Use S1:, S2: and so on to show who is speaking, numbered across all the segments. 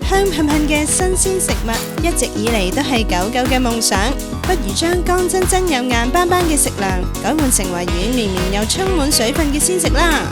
S1: 香噴噴嘅新鮮食物，一直以嚟都係狗狗嘅夢想。不如將乾真真又硬邦邦嘅食糧，改換成為軟綿綿又充滿水分嘅鮮食啦！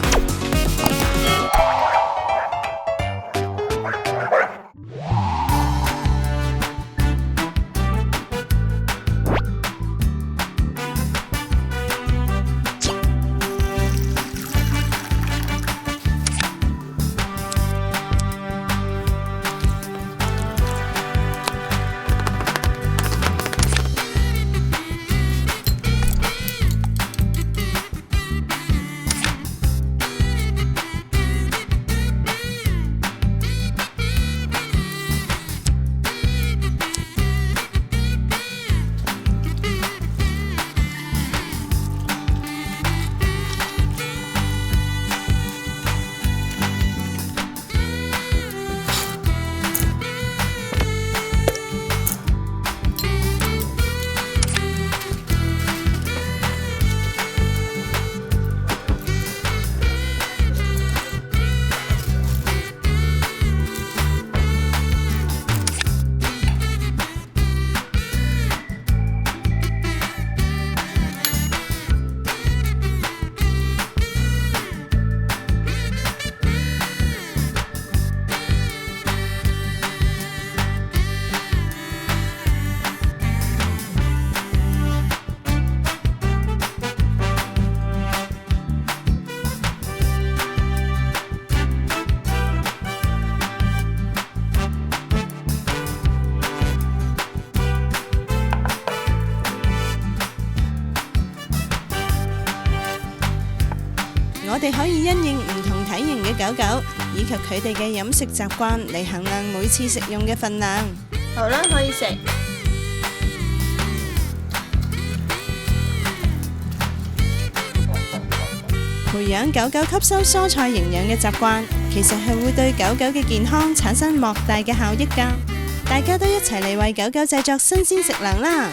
S1: 我哋可以因應唔同體型嘅狗狗，以及佢哋嘅飲食習慣嚟衡量每次食用嘅份量。
S2: 好啦，可以食。
S1: 培養狗狗吸收蔬菜營養嘅習慣，其實係會對狗狗嘅健康產生莫大嘅效益㗎。大家都一齊嚟為狗狗製作新鮮食糧啦！